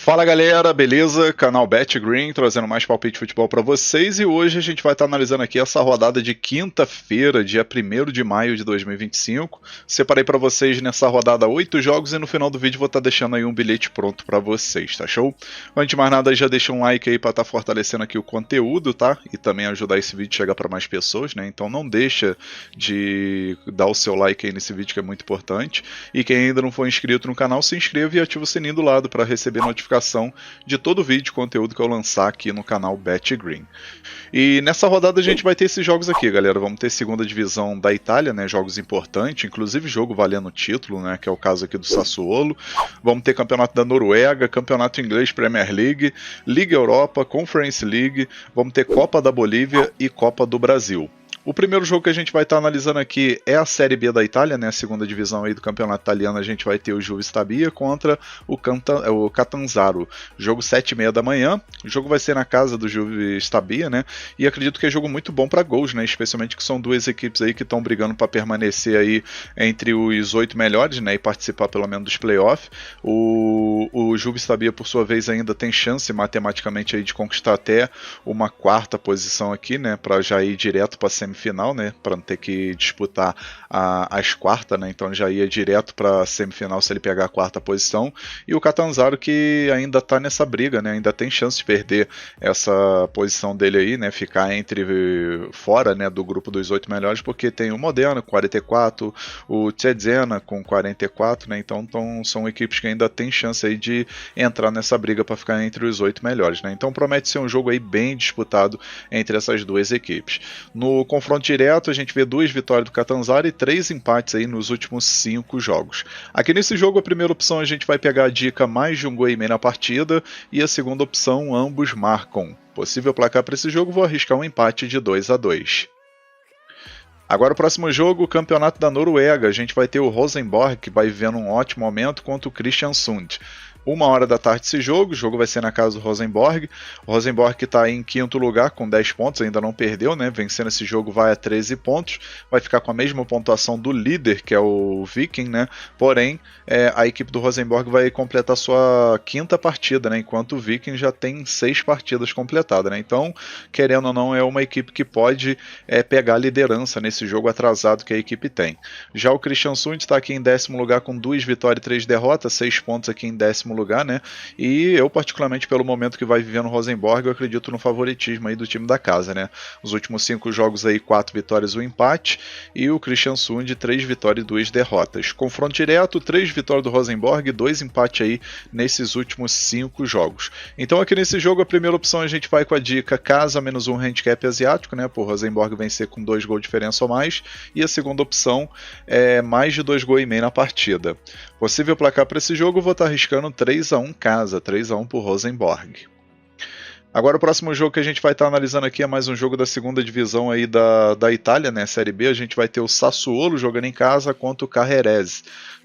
Fala galera, beleza? Canal BetGreen trazendo mais palpite de futebol para vocês e hoje a gente vai estar analisando aqui essa rodada de quinta-feira, dia 1º de maio de 2025. Separei para vocês nessa rodada 8 jogos e no final do vídeo vou estar deixando aí um bilhete pronto para vocês, tá show? Antes de mais nada, já deixa um like aí para estar fortalecendo aqui o conteúdo, tá? E também ajudar esse vídeo a chegar para mais pessoas, né? Então não deixa de dar o seu like aí nesse vídeo que é muito importante. E quem ainda não for inscrito no canal, se inscreva e ativa o sininho do lado para receber notificação de todo vídeo, conteúdo que eu lançar aqui no canal BetGreen. E nessa rodada a gente vai ter esses jogos aqui, galera. Vamos ter segunda divisão da Itália, né? Jogos importantes, inclusive jogo valendo título, né? Que é o caso aqui do Sassuolo. Vamos ter campeonato da Noruega, campeonato inglês Premier League, Liga Europa, Conference League. Vamos ter Copa da Bolívia e Copa do Brasil. O primeiro jogo que a gente vai estar analisando aqui é a Série B da Itália, né? A segunda divisão aí do campeonato italiano. A gente vai ter o Juve Stabia contra o Catanzaro. Jogo 7h30 da manhã. O jogo vai ser na casa do Juve Stabia, né? E acredito que é jogo muito bom para gols, né? Especialmente que são duas equipes aí que estão brigando para permanecer aí entre os 8 melhores, né? E participar pelo menos dos playoffs. O Juve Stabia, por sua vez, ainda tem chance matematicamente aí de conquistar até uma quarta posição aqui, né? Para já ir direto para a semifinal, né, para não ter que disputar as quartas, né, então já ia direto para a semifinal se ele pegar a quarta posição, e o Catanzaro que ainda está nessa briga, né, ainda tem chance de perder essa posição dele aí, né, ficar fora, né, do grupo dos 8 melhores, porque tem o Modena com 44, o Cesena com 44, né, então são equipes que ainda tem chance aí de entrar nessa briga para ficar entre os 8 melhores, né, então promete ser um jogo aí bem disputado entre essas duas equipes. No confronto direto, a gente vê 2 vitórias do Catanzaro e 3 empates aí nos últimos 5 jogos. Aqui nesse jogo, a primeira opção a gente vai pegar a dica mais de um gol e meio na partida, e a segunda opção, ambos marcam. Possível placar para esse jogo, vou arriscar um empate de 2-2. Agora o próximo jogo, o campeonato da Noruega. A gente vai ter o Rosenborg, que vai vivendo um ótimo momento, contra o Kristiansund. 1h da tarde esse jogo, o jogo vai ser na casa do Rosenborg. O Rosenborg que está em 5º lugar com 10 pontos, ainda não perdeu, né? Vencendo esse jogo vai a 13 pontos, vai ficar com a mesma pontuação do líder, que é o Viking, né? Porém, a equipe do Rosenborg vai completar sua 5ª partida, né? Enquanto o Viking já tem 6 partidas completadas, né? Então, querendo ou não, é uma equipe que pode pegar a liderança nesse jogo atrasado que a equipe tem. Já o Kristiansund está aqui em 10º lugar com 2 vitórias e 3 derrotas, 6 pontos aqui em 10º lugar, né? E eu, particularmente, pelo momento que vai vivendo o Rosenborg, eu acredito no favoritismo aí do time da casa, né? Os últimos 5 jogos aí, 4 vitórias e 1 empate, e o Kristiansund 3 vitórias e 2 derrotas. Confronto direto, 3 vitórias do Rosenborg, 2 empates aí nesses últimos 5 jogos. Então aqui nesse jogo, a primeira opção a gente vai com a dica casa menos um handicap asiático, né? Por Rosenborg vencer com 2 gols de diferença ou mais, e a segunda opção é mais de 2 gols e meio na partida. Possível placar para esse jogo, vou estar arriscando 3-1 casa, 3-1 por Rosenborg. Agora o próximo jogo que a gente vai estar analisando aqui é mais um jogo da segunda divisão aí da Itália, né, Série B. A gente vai ter o Sassuolo jogando em casa contra o Cagliari.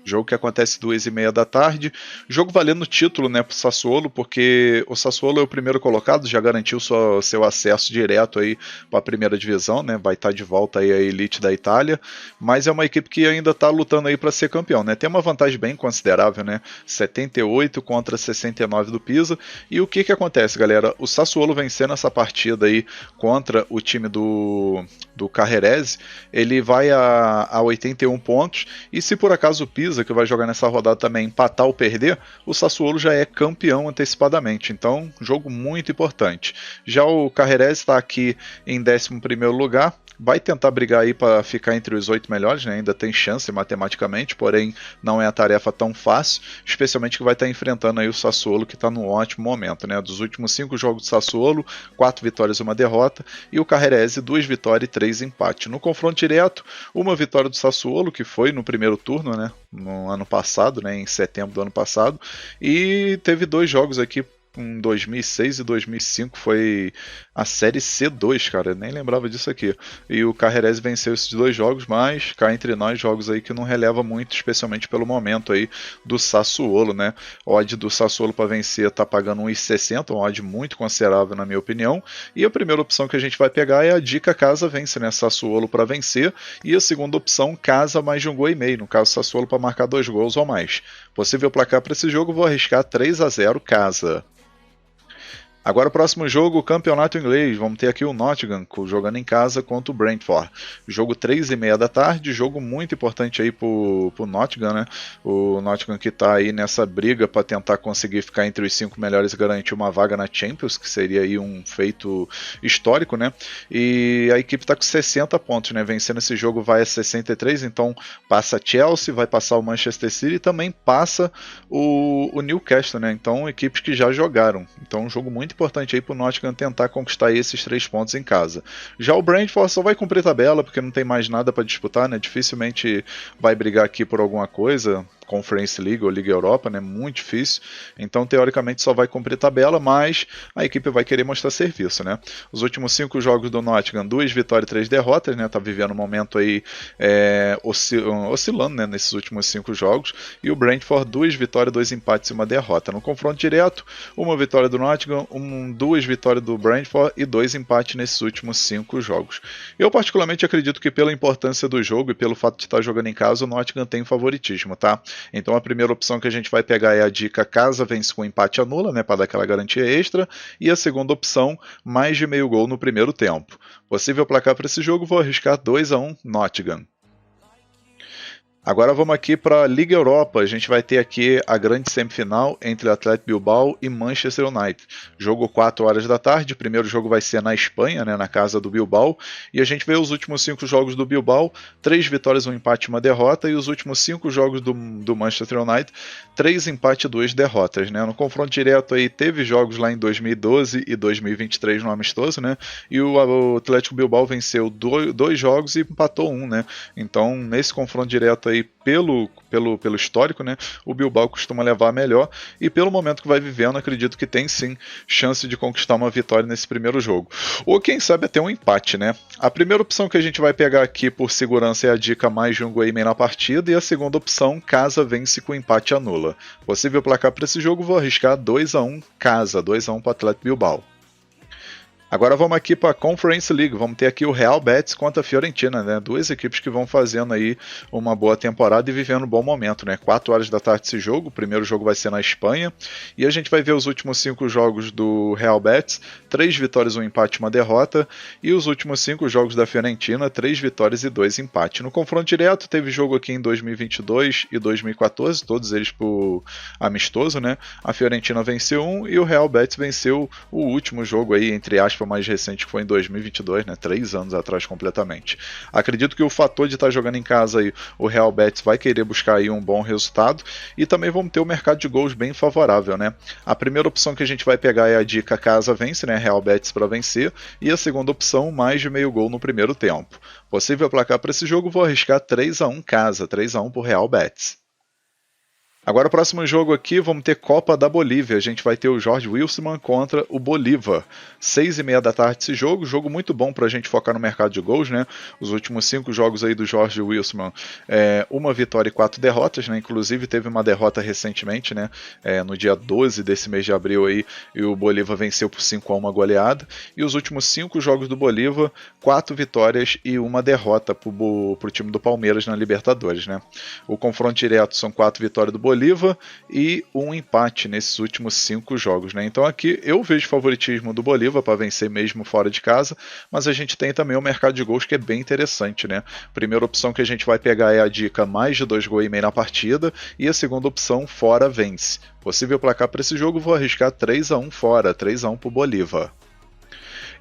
Jogo que acontece 2h30 da tarde. Jogo valendo título, né, pro Sassuolo, porque o Sassuolo é o primeiro colocado, já garantiu seu acesso direto aí para a primeira divisão, né? Vai estar de volta aí a elite da Itália, mas é uma equipe que ainda está lutando aí para ser campeão, né? Tem uma vantagem bem considerável, né? 78 contra 69 do Pisa. E o que acontece, galera? O Sassuolo vencendo essa partida aí contra o time do Cagliari, ele vai a 81 pontos, e se por acaso o Pisa, que vai jogar nessa rodada também, empatar ou perder, o Sassuolo já é campeão antecipadamente. Então, jogo muito importante. Já o Cagliari está aqui em 11º lugar, vai tentar brigar aí para ficar entre os 8 melhores, né? Ainda tem chance matematicamente, porém não é a tarefa tão fácil, especialmente que vai estar enfrentando aí o Sassuolo, que está num ótimo momento, né? Dos últimos 5 jogos do Sassuolo, 4 vitórias e 1 derrota, e o Cagliari 2 vitórias e 3 empates. No confronto direto, uma vitória do Sassuolo, que foi no primeiro turno, né? No ano passado, né? Em setembro do ano passado, e teve 2 jogos aqui em 2006 e 2005 foi a Série C2, cara, eu nem lembrava disso aqui. E o Cajerese venceu esses dois jogos, mas cá entre nós, jogos aí que não releva muito, especialmente pelo momento aí do Sassuolo, né? O odd do Sassuolo para vencer tá pagando 1,60, um odd muito considerável na minha opinião. E a primeira opção que a gente vai pegar é a dica casa vence, né? Sassuolo para vencer. E a segunda opção, casa mais de 1,5 gol, no caso Sassuolo para marcar 2 gols ou mais. Possível placar para esse jogo, vou arriscar 3-0 casa. Agora o próximo jogo, o campeonato inglês. Vamos ter aqui o Nottingham jogando em casa contra o Brentford. Jogo 3h30 da tarde, jogo muito importante aí pro Nottingham, né? O Nottingham que tá aí nessa briga para tentar conseguir ficar entre os 5 melhores e garantir uma vaga na Champions, que seria aí um feito histórico, né? E a equipe tá com 60 pontos, né? Vencendo esse jogo vai a 63, então passa Chelsea, vai passar o Manchester City e também passa o Newcastle, né? Então equipes que já jogaram. Então um jogo muito importante aí para o Nottingham tentar conquistar esses 3 pontos em casa. Já o Brentford só vai cumprir tabela porque não tem mais nada para disputar, né? Dificilmente vai brigar aqui por alguma coisa. Conference League ou Liga Europa, né? Muito difícil. Então, teoricamente, só vai cumprir tabela, mas a equipe vai querer mostrar serviço, né? Os últimos 5 jogos do Nottingham, 2 vitórias e 3 derrotas, né? Tá vivendo um momento aí oscilando, né? Nesses últimos 5 jogos. E o Brentford, 2 vitórias, 2 empates e 1 derrota. No confronto direto, 1 vitória do Nottingham, 2 vitórias do Brentford e 2 empates nesses últimos 5 jogos. Eu, particularmente, acredito que pela importância do jogo e pelo fato de estar jogando em casa, o Nottingham tem favoritismo, tá? Então a primeira opção que a gente vai pegar é a dica casa vence com empate anula, né, para dar aquela garantia extra, e a segunda opção, mais de meio gol no primeiro tempo. Possível placar para esse jogo, vou arriscar 2-1 Nottingham. Agora vamos aqui para a Liga Europa. A gente vai ter aqui a grande semifinal entre Athletic Bilbao e Manchester United. Jogo 4 horas da tarde. O primeiro jogo vai ser na Espanha, né, na casa do Bilbao. E a gente vê os últimos 5 jogos do Bilbao, 3 vitórias, 1 empate e 1 derrota. E os últimos 5 jogos do Manchester United, 3 empates e 2 derrotas. Né? No confronto direto aí teve jogos lá em 2012 e 2023 no amistoso, né? E o Atlético Bilbao venceu 2 jogos e empatou 1, né? Então nesse confronto direto aí pelo histórico, né, o Bilbao costuma levar melhor e pelo momento que vai vivendo, acredito que tem sim chance de conquistar uma vitória nesse primeiro jogo. Ou quem sabe até um empate, né? A primeira opção que a gente vai pegar aqui por segurança é a dica mais de 1,5 na partida e a segunda opção, casa vence com empate anula. Possível placar para esse jogo, vou arriscar 2-1 casa, 2-1 para o Atlético Bilbao. Agora vamos aqui para a Conference League, vamos ter aqui o Real Betis contra a Fiorentina, né? 2 equipes que vão fazendo aí uma boa temporada e vivendo um bom momento, né? 4 horas da tarde esse jogo, o primeiro jogo vai ser na Espanha, e a gente vai ver os últimos 5 jogos do Real Betis, 3 vitórias, 1 empate e 1 derrota, e os últimos 5 jogos da Fiorentina, 3 vitórias e 2 empates. No confronto direto, teve jogo aqui em 2022 e 2014, todos eles por amistoso, né? A Fiorentina venceu 1 e o Real Betis venceu o último jogo aí, entre aspas, mais recente, que foi em 2022, né, 3 anos atrás completamente. Acredito que o fator de estar jogando em casa aí, o Real Betis vai querer buscar aí um bom resultado e também vamos ter o mercado de gols bem favorável, né? A primeira opção que a gente vai pegar é a dica casa vence, né, Real Betis para vencer, e a segunda opção, mais de meio gol no primeiro tempo. Possível placar para esse jogo, vou arriscar 3-1 casa, 3-1 por Real Betis. Agora o próximo jogo aqui, vamos ter Copa da Bolívia. A gente vai ter o Jorge Wilstermann contra o Bolívar. 6h30 da tarde esse jogo muito bom para a gente focar no mercado de gols, né? Os últimos 5 jogos aí do Jorge Wilstermann, 1 vitória e 4 derrotas, né? Inclusive teve uma derrota recentemente, né? No dia 12 desse mês de abril aí, e o Bolívar venceu por 5-1 goleada. E os últimos 5 jogos do Bolívar, 4 vitórias e 1 derrota para o time do Palmeiras na Libertadores, né? O confronto direto são 4 vitórias do Bolívar e 1 empate nesses últimos 5 jogos, né? Então aqui eu vejo favoritismo do Bolívar para vencer mesmo fora de casa, mas a gente tem também o mercado de gols que é bem interessante, né? Primeira opção que a gente vai pegar é a dica mais de 2,5 gols na partida e a segunda opção, fora vence. Possível placar para esse jogo, vou arriscar 3-1 fora, 3-1 para o Bolívar.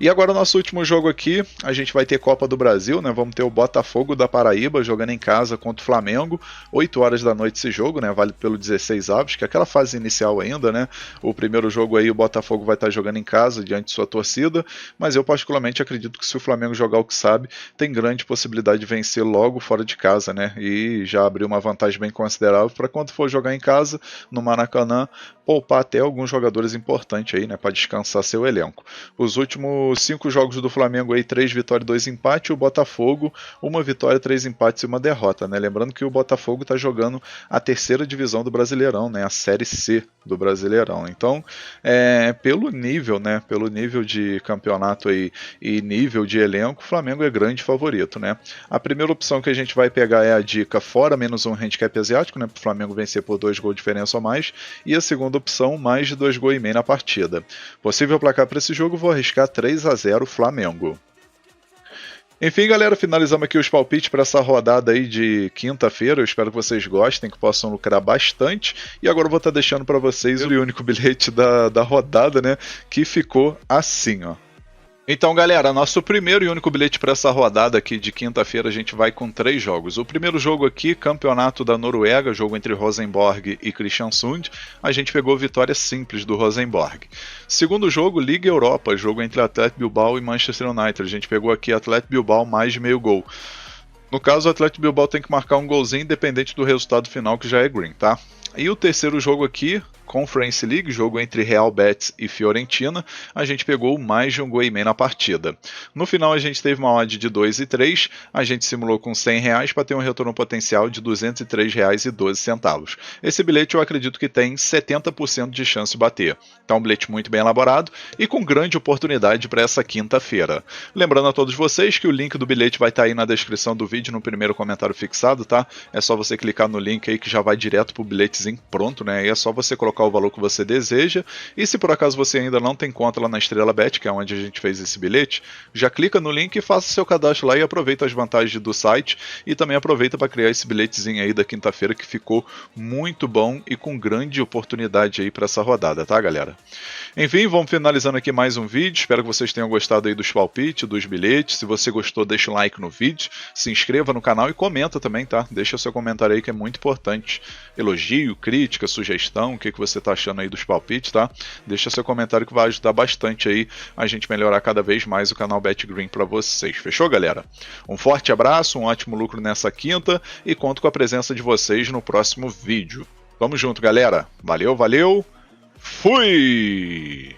E agora o nosso último jogo aqui, a gente vai ter Copa do Brasil, né? Vamos ter o Botafogo da Paraíba jogando em casa contra o Flamengo, 8 horas da noite esse jogo, né? Vale pelo 16 avos, que é aquela fase inicial ainda, né? O primeiro jogo aí o Botafogo vai estar jogando em casa diante de sua torcida, mas eu particularmente acredito que se o Flamengo jogar o que sabe, tem grande possibilidade de vencer logo fora de casa, né? E já abrir uma vantagem bem considerável para quando for jogar em casa, no Maracanã, poupar até alguns jogadores importantes aí, né? Para descansar seu elenco. Os últimos 5 jogos do Flamengo aí, 3 vitórias e 2 empates, o Botafogo, 1 vitória, 3 empates e 1 derrota, né? Lembrando que o Botafogo está jogando a terceira divisão do Brasileirão, né? A Série C do Brasileirão. Então, pelo nível, né? Pelo nível de campeonato aí e nível de elenco, o Flamengo é grande favorito, né? A primeira opção que a gente vai pegar é a dica fora menos um handicap asiático, né? Para o Flamengo vencer por 2 gols de diferença ou mais. E a segunda opção, mais de 2,5 gols na partida. Possível placar para esse jogo, vou arriscar 3-0 Flamengo. Enfim, galera, finalizamos aqui os palpites para essa rodada aí de quinta-feira. Eu espero que vocês gostem, que possam lucrar bastante. E agora eu vou estar deixando para vocês o único bilhete da rodada, né? Que ficou assim, ó. Então, galera, nosso primeiro e único bilhete para essa rodada aqui de quinta-feira, a gente vai com 3 jogos. O primeiro jogo aqui, Campeonato da Noruega, jogo entre Rosenborg e Kristiansund. A gente pegou vitória simples do Rosenborg. Segundo jogo, Liga Europa, jogo entre Athletic Bilbao e Manchester United. A gente pegou aqui Athletic Bilbao mais de meio gol. No caso, o Athletic Bilbao tem que marcar um golzinho independente do resultado final, que já é green, tá? E o terceiro jogo aqui, Conference League, jogo entre Real Betis e Fiorentina, a gente pegou mais de 1,5 gols na partida. No final a gente teve uma odd de 2,3, a gente simulou com R$100 para ter um retorno potencial de R$203,12. Esse bilhete eu acredito que tem 70% de chance de bater. Então um bilhete muito bem elaborado e com grande oportunidade para essa quinta-feira. Lembrando a todos vocês que o link do bilhete vai estar aí na descrição do vídeo, no primeiro comentário fixado, tá? É só você clicar no link aí que já vai direto pro bilhetezinho pronto, né? Aí é só você colocar o valor que você deseja, e se por acaso você ainda não tem conta lá na Estrela Bet, que é onde a gente fez esse bilhete, já clica no link e faça seu cadastro lá e aproveita as vantagens do site, e também aproveita para criar esse bilhetezinho aí da quinta-feira que ficou muito bom e com grande oportunidade aí para essa rodada, tá, galera? Enfim, vamos finalizando aqui mais um vídeo, espero que vocês tenham gostado aí dos palpites, dos bilhetes. Se você gostou, deixa um like no vídeo, se inscreva no canal e comenta também, tá? Deixa seu comentário aí que é muito importante. Elogio, crítica, sugestão, o que você tá achando aí dos palpites, tá? Deixa seu comentário que vai ajudar bastante aí a gente melhorar cada vez mais o canal BetGreen para vocês. Fechou, galera? Um forte abraço, um ótimo lucro nessa quinta e conto com a presença de vocês no próximo vídeo. Tamo junto, galera. Valeu, valeu. Fui!